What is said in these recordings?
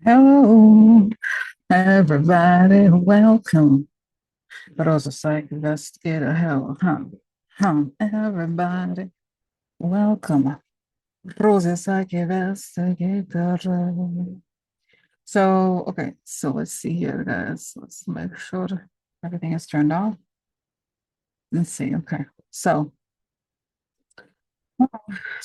Hello, everybody, welcome. Rosa Psych Investigator, hello, everybody, welcome. Rosa Psych Investigator. So, okay, so let's see here, guys. Let's make sure everything is turned off. Let's see, okay. So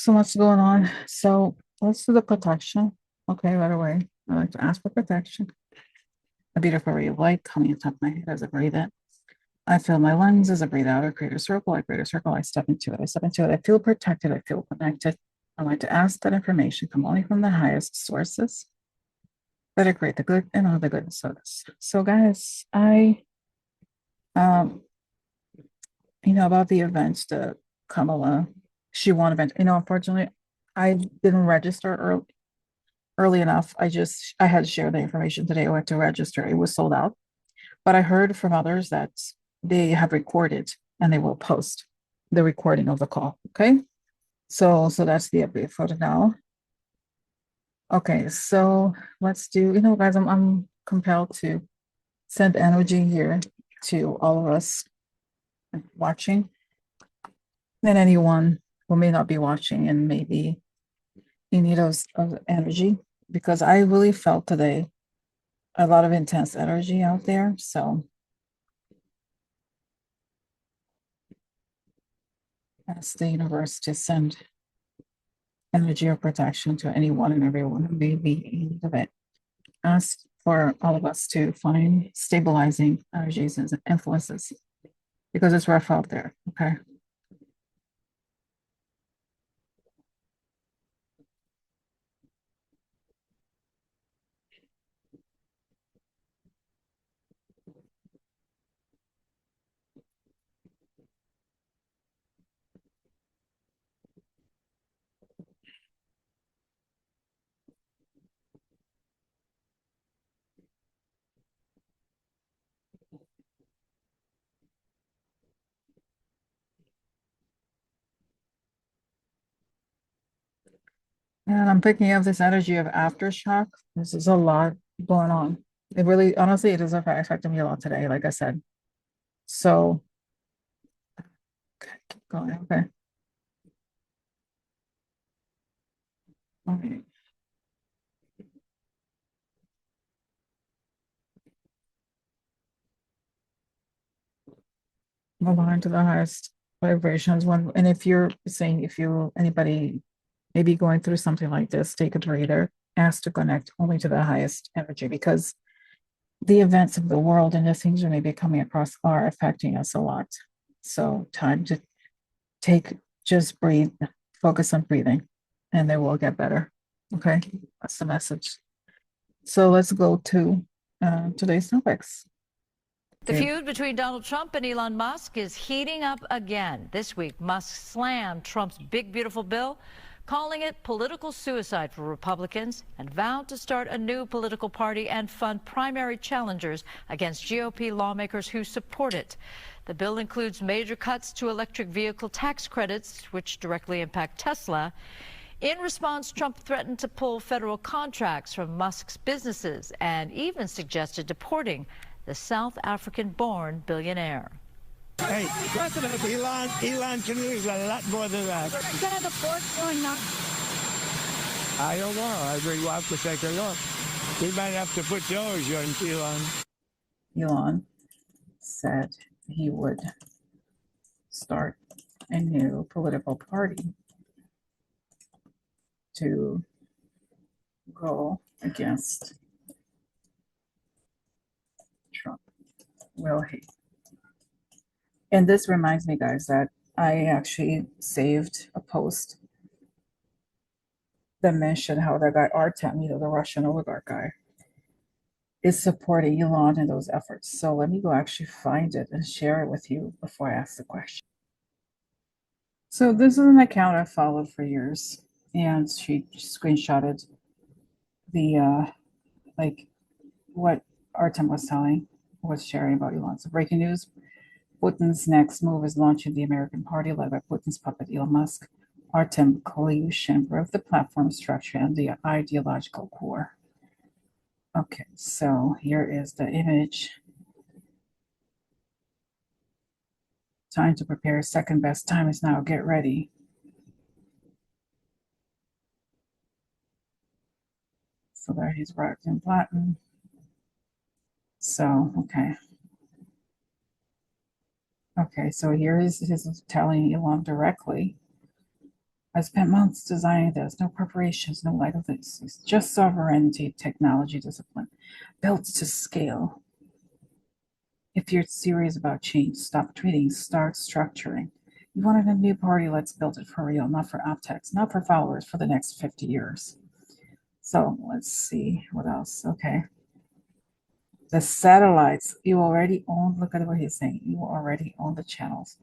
much going on. So let's do the protection. Okay, right away. I like to ask for protection. A beautiful ray of light coming on top of my head as I breathe in. I fill my lungs as I breathe out. I create a circle. I create a circle. I step into it. I step into it. I feel protected. I feel connected. I like to ask that information come only from the highest sources that are great, the good, and all the goodness of this. So, guys, um, about the events, the Kamala, she won event. Unfortunately, I didn't register early enough. I had to share the information today. I went to register. It was sold out. But I heard from others that they have recorded and they will post the recording of the call. Okay. So that's the update for now. Okay, so let's do, guys, I'm compelled to send energy here to all of us watching and anyone who may not be watching and maybe in need of energy because I really felt today a lot of intense energy out there. So ask the universe to send energy of protection to anyone and everyone who may be in need of it. Ask for all of us to find stabilizing energies and influences because it's rough out there. Okay. And I'm picking up this energy of aftershock. This is a lot going on. It really, honestly, it is affecting me a lot today, like I said. So, okay, keep going. Okay. Okay. Move on to the highest vibrations. And if you're saying, if anybody may be going through something like this, take a breather, ask to connect only to the highest energy because the events of the world and the things we may be coming across are affecting us a lot. So, time to just breathe, focus on breathing, and then we'll get better. Okay, that's the message. So let's go to today's topics. The feud between Donald Trump and Elon Musk is heating up again. This week, Musk slammed Trump's big, beautiful bill, calling it political suicide for Republicans, and vowed to start a new political party and fund primary challengers against GOP lawmakers who support it. The bill includes major cuts to electric vehicle tax credits, which directly impact Tesla. In response, Trump threatened to pull federal contracts from Musk's businesses and even suggested deporting the South African-born billionaire. Hey, Elon can use a lot more than that. Is that the port going up? I don't know. I really have to take a look. We might have to put yours on Elon. Elon said he would start a new political party to go against Trump. Will he? And this reminds me, guys, that I actually saved a post that mentioned how that guy Artem, the Russian oligarch guy, is supporting Elon in those efforts. So let me go actually find it and share it with you before I ask the question. So this is an account I followed for years, and she screenshotted the like what Artem was sharing about Elon. So breaking news: Putin's next move is launching the American Party led by Putin's puppet Elon Musk. Artem Klyushin broke the platform structure and the ideological core. Okay, so here is the image. Time to prepare. Second best time is now. Get ready. So there he's wrapped in platinum. So, okay. Okay, so here is telling Elon directly. I spent months designing this. No preparations, no light of this. It's just sovereignty, technology, discipline. Built to scale. If you're serious about change, stop tweeting, start structuring. You wanted a new party, let's build it for real, not for optics, not for followers for the next 50 years. So let's see what else. Okay. The satellites, you already own, look at what he's saying. You already own the channels,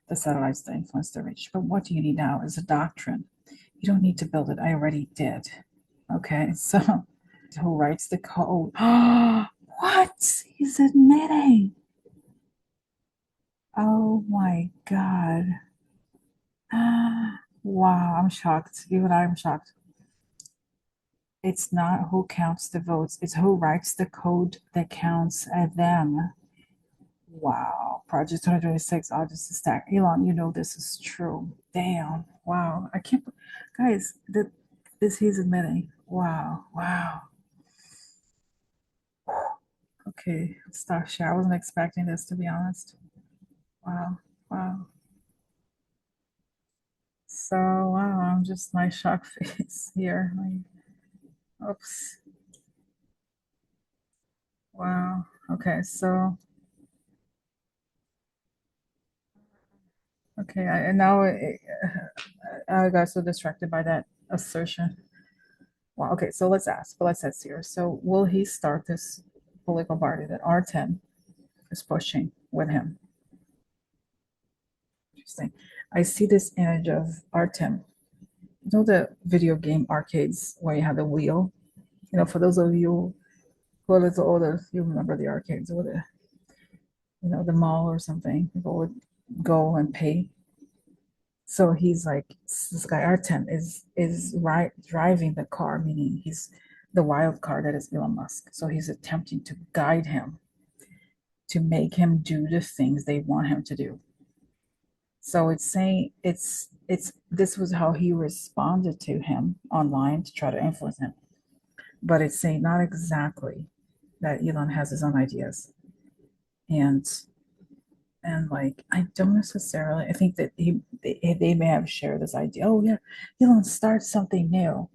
the satellites that influence the reach. But what do you need now is a doctrine. You don't need to build it. I already did. Okay. So who writes the code? What? He's admitting. Oh my God. Wow, I'm shocked. Even I'm shocked. It's not who counts the votes, it's who writes the code that counts at them. Wow. Project 2026, August is stack. Elon, you know this is true. Damn. Wow. I can't, guys, this he's admitting. Wow. Wow. Okay, stop share. I wasn't expecting this, to be honest. Wow. Wow. So, wow, I'm just my shock face here. Oops. Wow. Okay, so okay, and now I got so distracted by that assertion. Wow. Okay, so let's ask. But let's here. So, will he start this political party that Artem is pushing with him? Interesting. I see this image of Artem. You know the video game arcades where you have the wheel. You know, for those of you who are a little older, you remember the arcades with the, the mall or something. People would go and pay. So he's like, this guy Artem is driving the car, meaning he's the wild card that is Elon Musk. So he's attempting to guide him, to make him do the things they want him to do. So it's saying this was how he responded to him online to try to influence him. But it's saying not exactly that Elon has his own ideas. And like I don't necessarily, I think that they may have shared this idea. Oh yeah, Elon starts something new.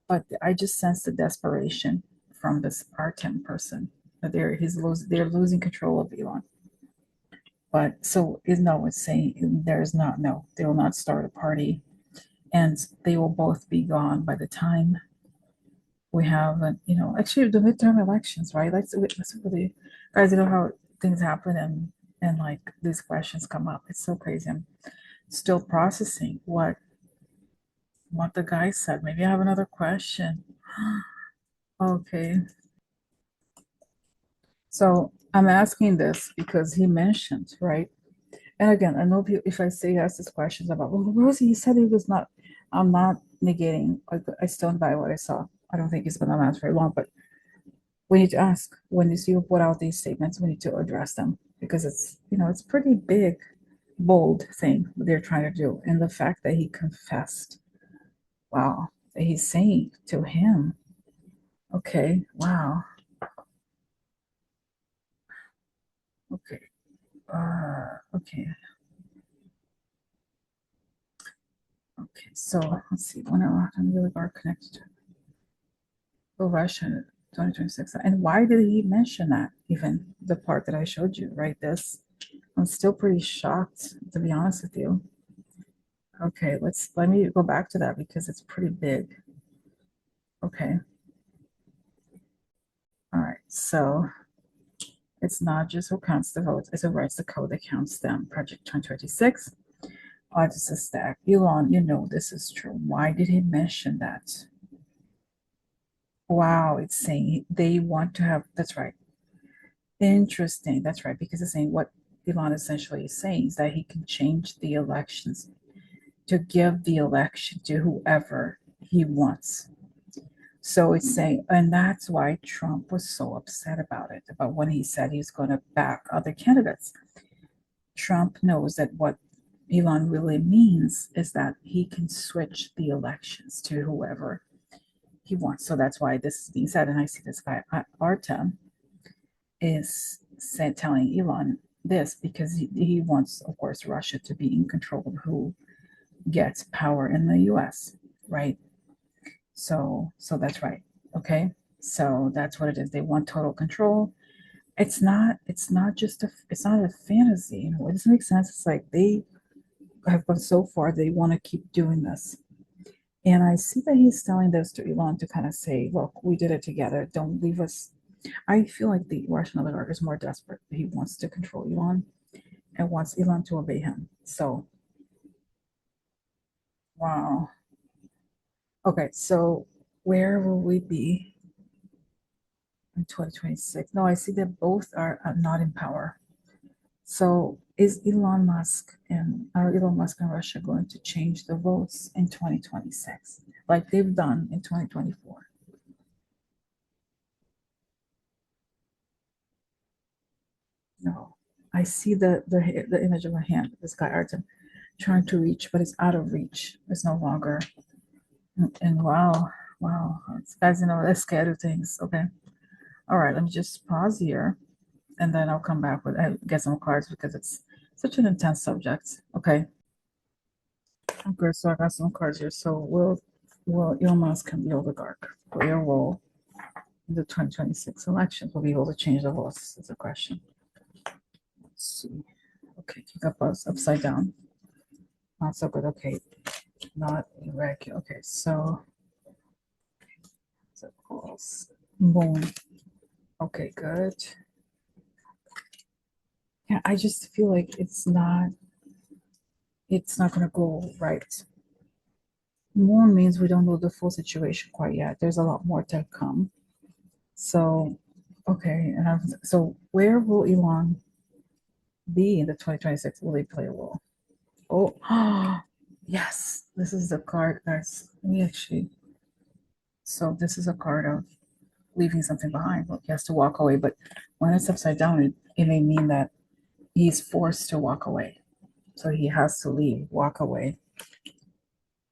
But I just sense the desperation from this Artem person that they're losing control of Elon. But so no, it's saying there's not, no, they will not start a party, and they will both be gone by the time we have, actually the midterm elections, right? Let's really, guys, you know how things happen, and like these questions come up. It's so crazy. I'm still processing what the guy said. Maybe I have another question. Okay. So I'm asking this because he mentioned, right? And again, I know if I say ask these questions about, well, Rosie, he said he was not, I'm not negating, I stand by what I saw. I don't think he's going to last very long, but we need to ask when you see you put out these statements, we need to address them because it's pretty big, bold thing they're trying to do. And the fact that he confessed, wow, that he's saying to him, okay, wow, okay, okay. Okay, so let's see. When I'm really bar connected to Russia 2026. And why did he mention that? Even the part that I showed you, right? I'm still pretty shocked, to be honest with you. Okay, let me go back to that because it's pretty big. Okay. All right, so it's not just who counts the votes, it's who writes the code that counts them. Project 2026. Artist is stack. Elon, you know this is true. Why did he mention that? Wow, it's saying they want to have, that's right. Interesting, that's right, because it's saying what Elon essentially is saying is that he can change the elections to give the election to whoever he wants. So it's saying, and that's why Trump was so upset about it, about when he said he's going to back other candidates. Trump knows that what Elon really means is that he can switch the elections to whoever he wants. So that's why this is being said. And I see this guy, Artem, is telling Elon this because he wants, of course, Russia to be in control of who gets power in the US, right? So that's right. Okay. So that's what it is. They want total control. It's not just it's not a fantasy. You know, it doesn't make sense. It's like they have gone so far, they want to keep doing this. And I see that he's telling this to Elon to kind of say, look, we did it together. Don't leave us. I feel like the Russian oligarch is more desperate. He wants to control Elon and wants Elon to obey him. So, wow. Okay, so where will we be in 2026? No, I see that both are not in power. So is Elon Musk and Russia going to change the votes in 2026 like they've done in 2024? No, I see the image of a hand. This guy Artem trying to reach, but it's out of reach. It's no longer. And wow, guys, they're scared of things. Okay, all right. Let me just pause here, and then I'll come back with get some cards because it's such an intense subject. Okay. Okay, so I got some cards here. So will Elon Musk and the oligarch play a role in the 2026 elections? Will be able to change the votes? Is a question. Let's see. Okay, keep up us upside down. Not so good. Okay, not irregular. Okay, so boom. Okay, good. Yeah, I just feel like it's not gonna go right. More means we don't know the full situation quite yet. There's a lot more to come. So, okay, and so where will Elon be in the 2026? Will he play a role? Oh, yes, this is the card, guys. We actually, so this is a card of leaving something behind. Look, he has to walk away, but when it's upside down, it may mean that he's forced to walk away. So he has to leave, walk away.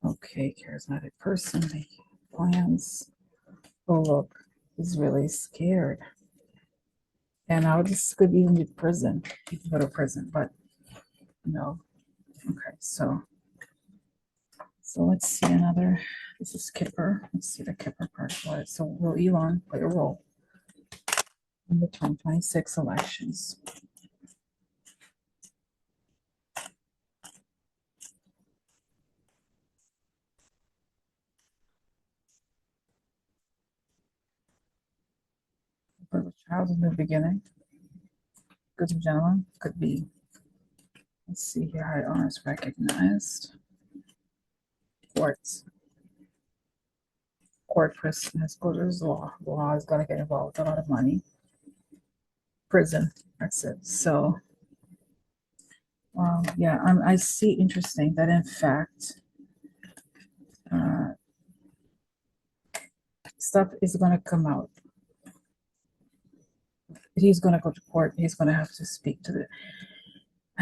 Okay, charismatic person, making plans. Oh, look, he's really scared. And now this could even be prison. He could go to prison, but no. Okay, so let's see another. This is Kipper. Let's see the Kipper part. What? So will Elon play a role in the 2026 elections? For the child in the beginning. Good gentleman. Could be. Let's see here. High honors recognized. Court person has go to his law. The law is going to get involved. A lot of money. Prison. That's it. So, yeah, I see interesting that in fact, stuff is going to come out. He's going to go to court. He's going to have to speak to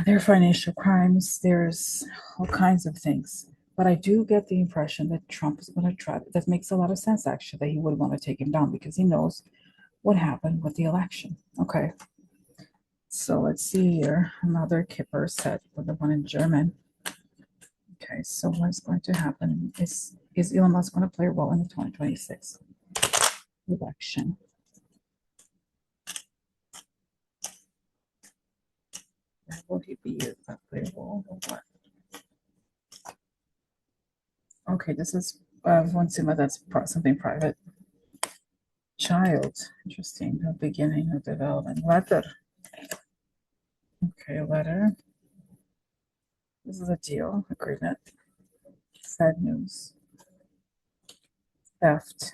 their financial crimes. There's all kinds of things. But I do get the impression that Trump is going to try. That makes a lot of sense, actually, that he would want to take him down because he knows what happened with the election. Okay. So let's see here. Another Kipper set with the one in German. Okay, so what's going to happen is Elon Musk going to play a role in the 2026 election? Will he be a play a role or what? Okay, this is one sima that's something private. Child, interesting. The beginning of development. Letter. Okay, letter. This is a deal agreement. Sad news. Theft.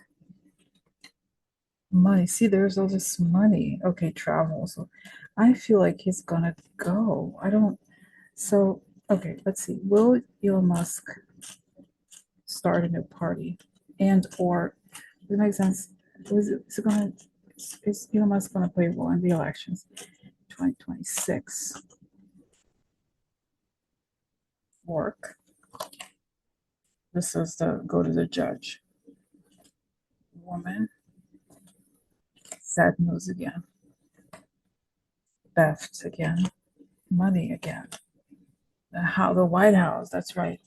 Money. See, there's all this money. Okay, travel. So I feel like he's gonna go. I don't. So okay, let's see. Will Elon Musk start a new party, and or Does it make sense? Is Elon Musk gonna play a role in the elections 2026? Work. This is the go to the judge. Woman. Sad news again. Theft again. Money again. The White House, that's right.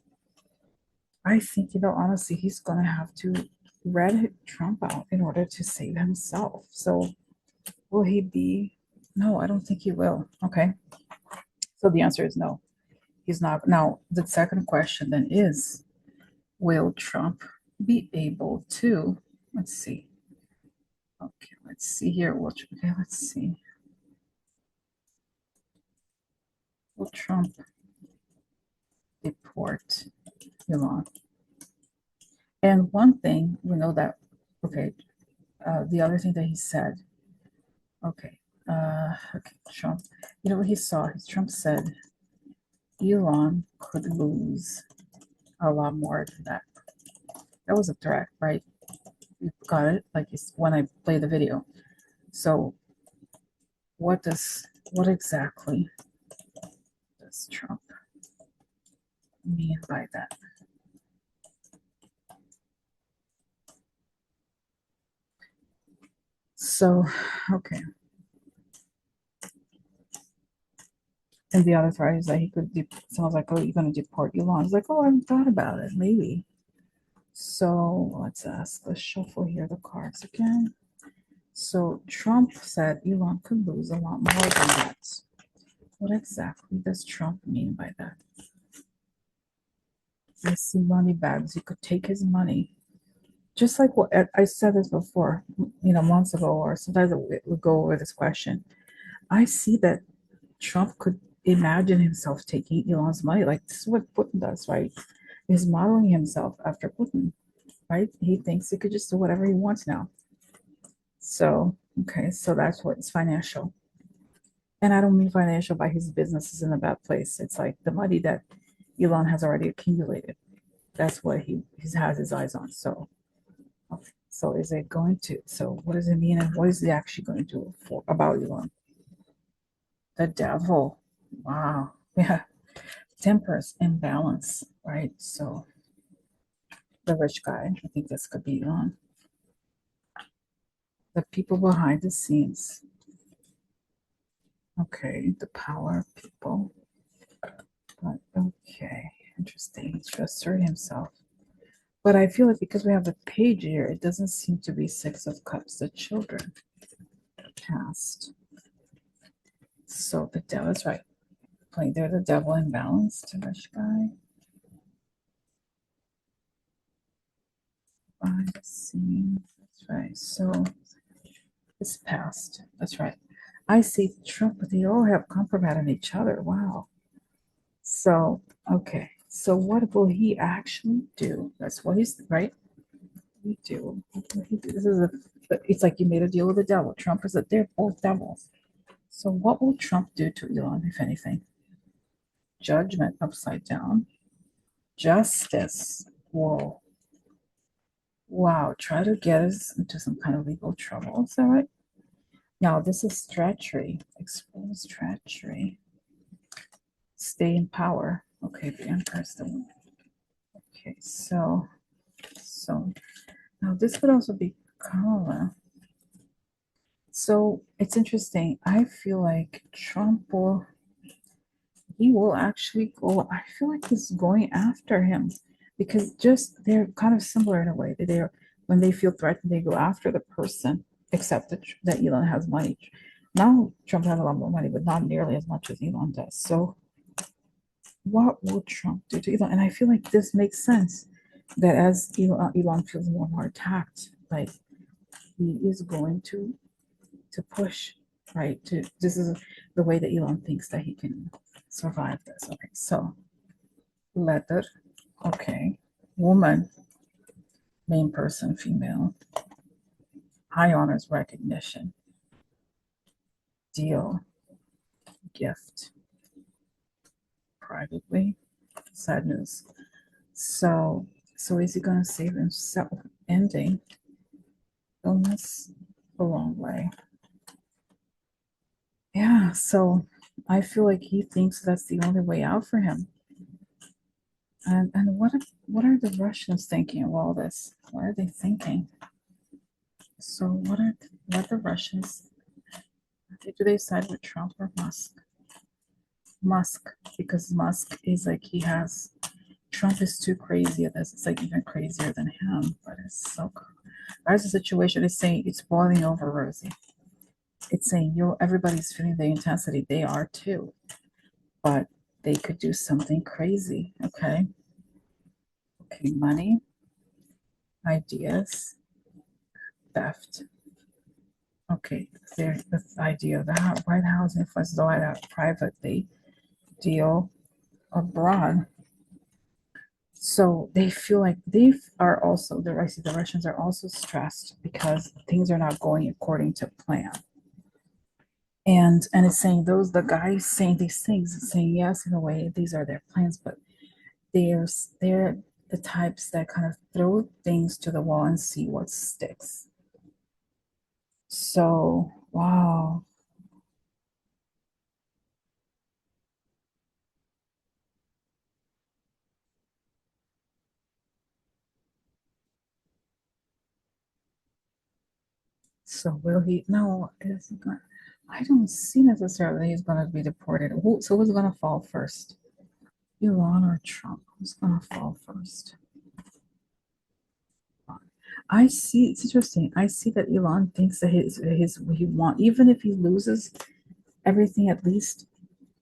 I think, honestly, he's going to have to rat Trump out in order to save himself. So will he be? No, I don't think he will. Okay. So the answer is no. He's not. Now, the second question then is, will Trump be able to, let's see. Okay, let's see here. Okay, let's see. Will Trump deport Elon? And one thing we know that, okay, the other thing that he said, okay, Trump, what he saw, Trump said Elon could lose a lot more than that. That was a threat, right? You got it? Like when I play the video. So what exactly does Trump mean by that? So, okay. And the other part is that he could, sounds like, oh, you're going to deport Elon. It's like, oh, I haven't thought about it. Maybe. So let's shuffle here the cards again. So Trump said Elon could lose a lot more than that. What exactly does Trump mean by that? I see money bags. You could take his money. Just like what I said this before, months ago, or sometimes we go over this question. I see that Trump could imagine himself taking Elon's money. Like this is what Putin does, right? He's modeling himself after Putin, right? He thinks he could just do whatever he wants now. So, okay, so that's what it's financial. And I don't mean financial by his business is in a bad place. It's like the money that Elon has already accumulated. That's what he has his eyes on. So, okay. So is it going to? So what does it mean, and what is he actually going to do about Elon? The devil. Wow. Yeah. Temperance imbalance, right? So the rich guy, I think this could be Elon. The people behind the scenes. Okay, the power of people. But okay, interesting. To assert himself. But I feel like because we have the page here, it doesn't seem to be Six of Cups, the children. Past. So the devil is right. Playing there, the devil in balance, the rich guy. Behind the scene. That's right. So it's past. That's right. I see Trump, but they all have compromised each other. Wow. So, okay. So what will he actually do? That's what he's right. He do. This is it's like you made a deal with the devil. Trump is that they're both devils. So what will Trump do to Elon, if anything? Judgment upside down. Justice. Whoa. Wow. Try to get us into some kind of legal trouble. Is that right? Now this is treachery. Expose treachery. Stay in power. Okay, the Empress. Okay, so now this could also be Kamala. So it's interesting. I feel like Trump will actually go. I feel like he's going after him because just they're kind of similar in a way. They're when they feel threatened, they go after the person. Except that Elon has money. Now Trump has a lot more money, but not nearly as much as Elon does. So what will Trump do to Elon? And I feel like this makes sense that as Elon feels more and more attacked, like he is going to push, right? This is the way that Elon thinks that he can survive this. Okay, so letter, okay, woman, main person, female, high honors, recognition, deal, gift, privately, sad news. So is he gonna save himself? Ending. illness a long way. Yeah, so I feel like he thinks that's the only way out for him. And what are the Russians thinking of all this? What are they thinking? So what the Russians do they side with Trump or Musk? Musk, because Musk is like Trump is too crazy at this. It's like even crazier than him, but it's so. There's a situation. It's saying it's boiling over, Rosie. It's saying everybody's feeling the intensity. They are too, but they could do something crazy. Okay. Okay, money, ideas, theft. Okay, there the idea of the White House influences the White House privately deal abroad. So they feel like they are also the Russians are also stressed because things are not going according to plan. And it's saying the guys saying these things, saying yes in a way, these are their plans, but they're the types that kind of throw things to the wall and see what sticks. So wow. So will he? No, is he going? I don't see necessarily he's going to be deported. So who's going to fall first? Elon or Trump? Who's going to fall first? I see. It's interesting. I see that Elon thinks that he want even if he loses everything, at least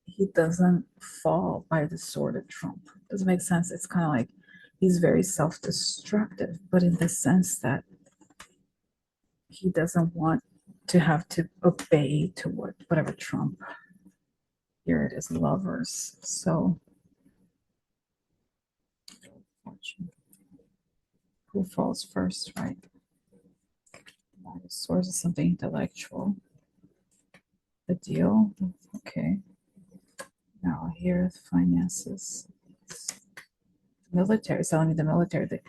he doesn't fall by the sword of Trump. Doesn't make sense. It's kind of like he's very self-destructive, but in the sense that he doesn't want to have to obey to whatever Trump. Here it is, lovers. So who falls first, right? Source is something intellectual. The deal, okay. Now here, finances, military. Selling me the military. The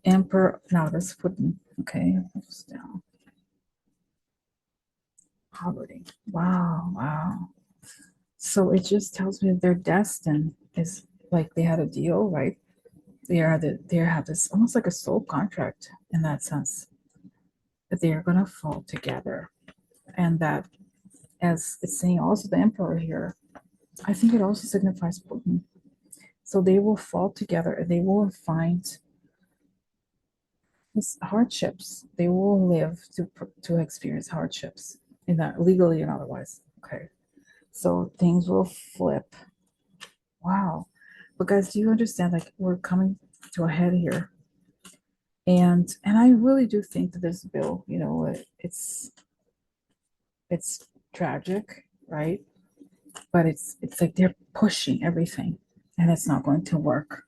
emperor. Now that's Putin. Okay, down. Poverty. Wow, wow. So it just tells me their destined is like they had a deal, right? They have this almost like a soul contract in that sense that they are going to fall together, and that as it's saying also the emperor here, I think it also signifies Putin. So they will fall together and they will find these hardships. They will live to experience hardships in that legally and otherwise. Okay, so things will flip. Wow, but guys, do you understand? Like we're coming to a head here, and I really do think that this bill, it's tragic, right? But it's like they're pushing everything, and it's not going to work.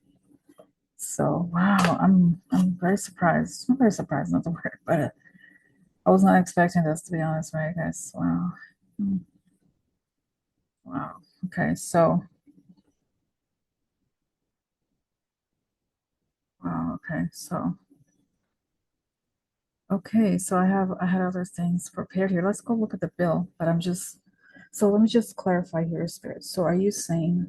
So wow, I'm very surprised. I'm very surprised, not the word, but I was not expecting this, to be honest, right, guys? Wow. Wow. Okay, so wow, okay, so I had other things prepared here. Let's go look at the bill, but let me just clarify here, Spirit. So are you saying,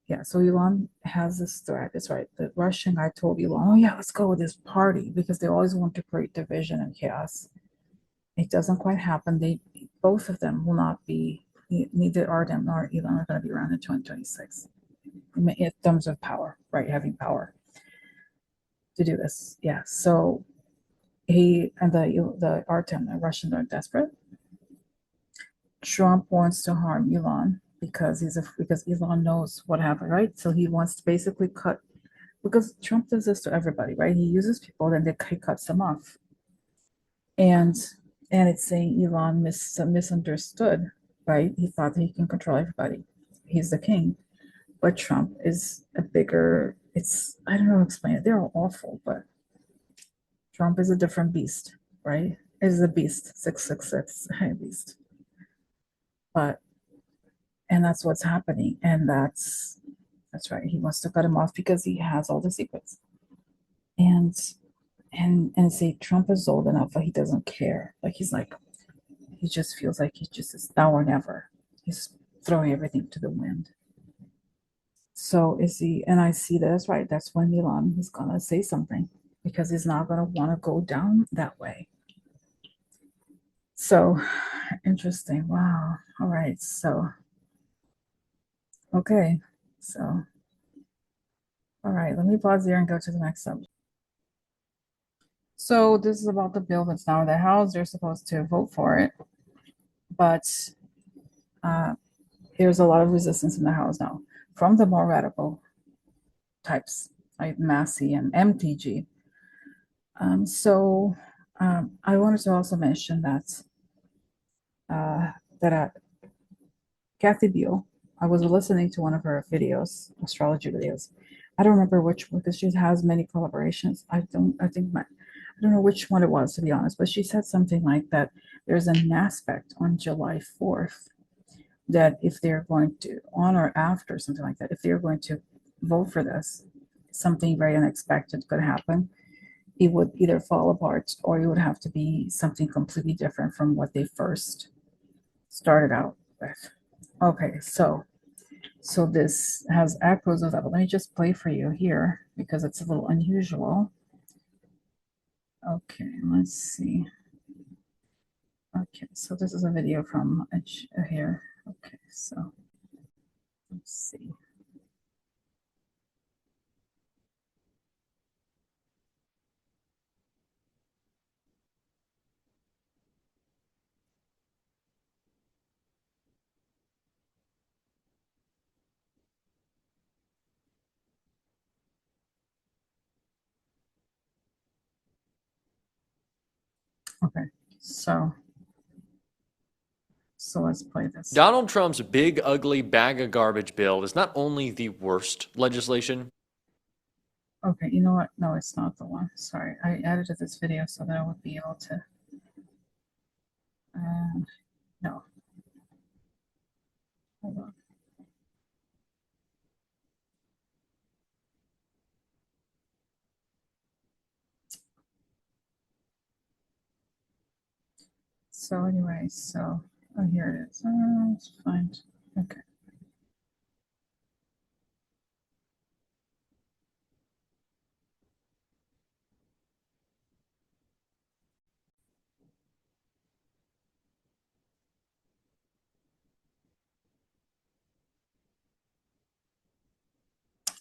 yeah, so Elon has this threat, it's right. The Russian guy told Elon, oh yeah, let's go with this party because they always want to create division and chaos. It doesn't quite happen. Both of them will not be, neither Artem nor Elon are going to be around in 2026 in terms of power, right? Having power to do this. Yeah. So he and the Artem, the Russians are desperate. Trump wants to harm Elon because because Elon knows what happened, right? So he wants to basically cut, because Trump does this to everybody, right? He uses people, then he cuts them off. And it's saying Elon misunderstood, right? He thought that he can control everybody. He's the king. But Trump is a bigger, I don't know how to explain it. They're all awful, but Trump is a different beast, right? Is a beast, 666, beast. But, and that's what's happening. And that's right. He wants to cut him off because he has all the secrets. And and say Trump is old enough, but he doesn't care. Like he just feels like he just is now or never. He's throwing everything to the wind. So is he, and I see that's right. That's when Elon is gonna say something because he's not gonna want to go down that way. So interesting. Wow. All right. So okay. So all right, let me pause here and go to the next subject. So this is about the bill that's now in the House. They're supposed to vote for it, but uh, there's a lot of resistance in the House now from the more radical types like Massey and MTG. I wanted to also mention that uh, Kathy Beale, I was listening to one of her videos, astrology videos. I don't remember which one because she has many collaborations. I don't know which one it was, to be honest, but she said something like that there's an aspect on July 4th that if they're going to, on or after, something like that, if they're going to vote for this, something very unexpected could happen. It would either fall apart or it would have to be something completely different from what they first started out with. Okay, so this has echoes of that, but let me just play for you here because it's a little unusual. Okay, let's see. Okay, so this is a video from here. Okay, so let's see. Okay, so let's play this. Donald Trump's big, ugly bag of garbage bill is not only the worst legislation. Okay, you know what? No, it's not the one. Sorry, I edited this video so that I would be able to. No. Hold on. So anyway, oh, here it is. Let's find. Okay.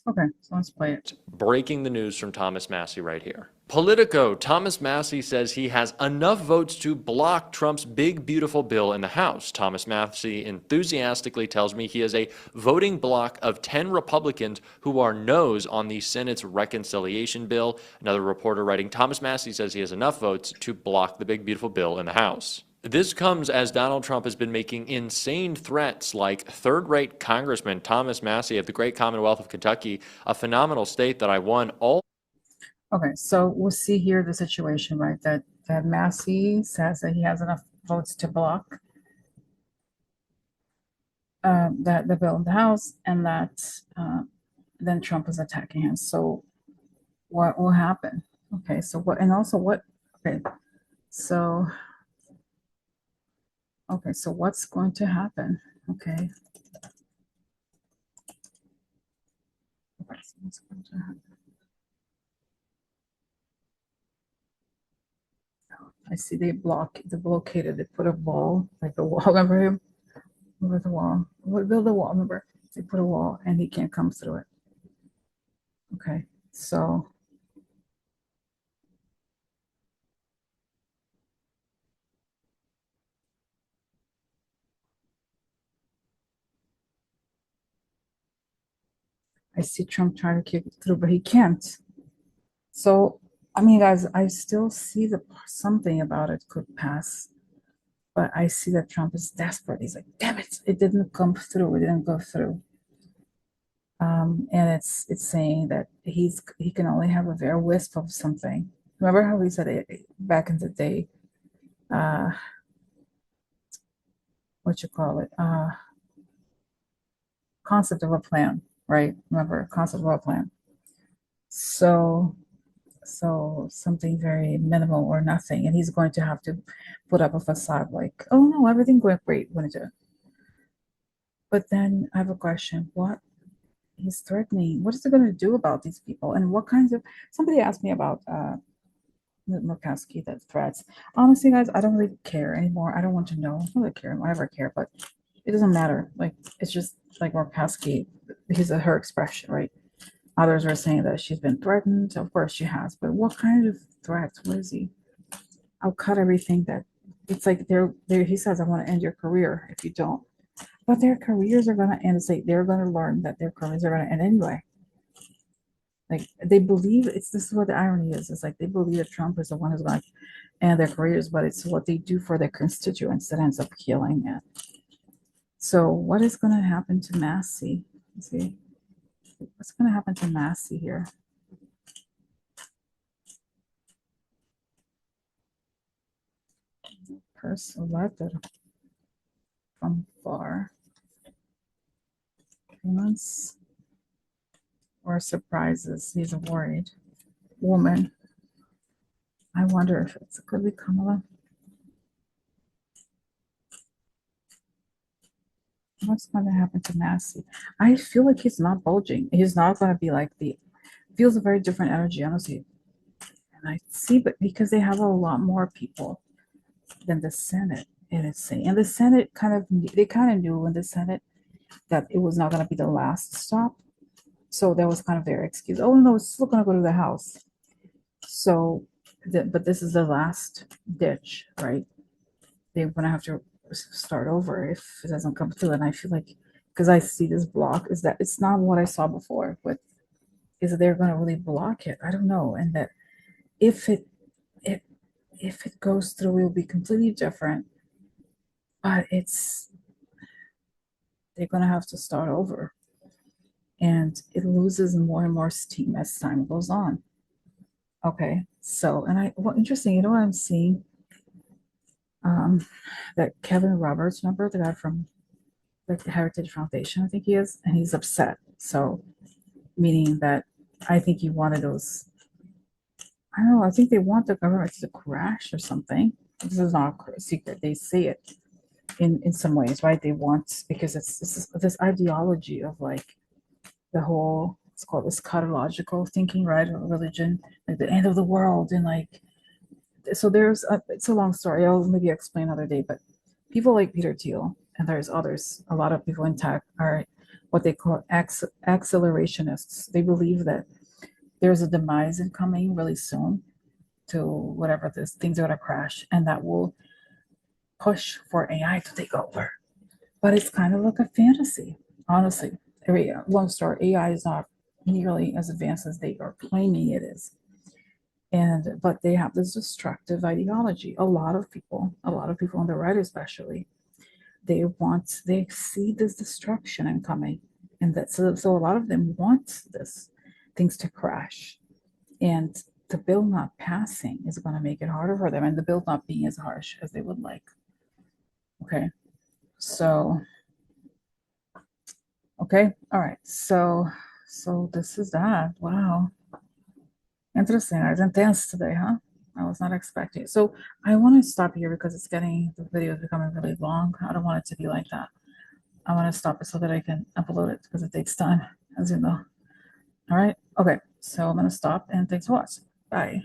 Okay, so let's play it. Breaking the news from Thomas Massey right here. Politico, Thomas Massey says he has enough votes to block Trump's big, beautiful bill in the House. Thomas Massey enthusiastically tells me he has a voting block of 10 Republicans who are no's on the Senate's reconciliation bill. Another reporter writing, Thomas Massey says he has enough votes to block the big, beautiful bill in the House. This comes as Donald Trump has been making insane threats like third-rate Congressman Thomas Massey of the great Commonwealth of Kentucky, a phenomenal state that I won all. Okay, so we'll see here the situation, right? That Massey says that he has enough votes to block that the bill in the House, and that then Trump is attacking him. So what will happen? Okay, so what, and also what? Okay, so what's going to happen? Okay. Okay, so what's going to happen? I see they blockaded, they put a wall, like the wall, remember him? Remember the wall? Build a wall, remember? They put a wall and he can't come through it. Okay, so I see Trump trying to kick it through, but he can't. So, I mean, guys, I still see something about it could pass, but I see that Trump is desperate. He's like, damn it, it didn't come through. It didn't go through. And it's saying that he can only have a very wisp of something. Remember how we said it back in the day? What you call it? Concept of a plan, right? Remember, concept of a plan. So So something very minimal or nothing, and he's going to have to put up a facade like, oh no, everything going great when it. But then I have a question: what he's threatening? What is he going to do about these people? And what kinds of? Somebody asked me about Murkowski, that threats. Honestly, guys, I don't really care anymore. I don't want to know. I don't really care. I never care, but it doesn't matter. Like, it's just like Murkowski. He's her expression, right? Others are saying that she's been threatened. Of course she has, but what kind of threats? What is he? I'll cut everything that it's like they're he says, I want to end your career if you don't. But their careers are gonna end. It's like they're gonna learn that their careers are gonna end anyway. Like they believe this is what the irony is. It's like they believe that Trump is the one who's gonna end their careers, but it's what they do for their constituents that ends up killing it. So what is gonna happen to Massey? Let's see. What's gonna happen to Massey here? Person elected from far. Payments or surprises. He's worried. Woman. I wonder if it's could be Kamala. What's going to happen to Massey? I feel like he's not bulging. He's not going to be like feels a very different energy, honestly. And I see, but because they have a lot more people than the Senate, and the Senate they kind of knew in the Senate that it was not going to be the last stop. So that was kind of their excuse. Oh no, it's still going to go to the House. So, but this is the last ditch, right? They're going to have to start over if it doesn't come through. And I feel like, because I see this block, is that it's not what I saw before, but is that they're going to really block it? I don't know. And that if it goes through, it will be completely different. But they're going to have to start over. And it loses more and more steam as time goes on. Okay, so, and interesting, you know what I'm seeing? That Kevin Roberts, remember the guy from like the Heritage Foundation, I think he is, and he's upset. So, meaning that I think he wanted those. I don't know. I think they want the government to crash or something. This is not a secret. They say it in some ways, right? They want because it's this ideology of like the whole. It's called eschatological thinking, right? Or religion, like the end of the world, and like. So it's a long story. I'll maybe explain another day. But people like Peter Thiel and there's others. A lot of people in tech are what they call accelerationists. They believe that there's a demise incoming really soon to whatever this things are going to crash, and that will push for AI to take over. But it's kind of like a fantasy, honestly. Long story, AI is not nearly as advanced as they are claiming it is. But they have this destructive ideology. A lot of people on the right especially, they see this destruction incoming, and that so a lot of them want things to crash, and the bill not passing is going to make it harder for them, and the bill not being as harsh as they would like. Okay, so all right, so this is that. Wow. Interesting. It's intense today, huh? I was not expecting it. So I want to stop here because the video is becoming really long. I don't want it to be like that. I want to stop it so that I can upload it because it takes time, as you know. All right. Okay. So I'm going to stop and thanks for watching. Bye.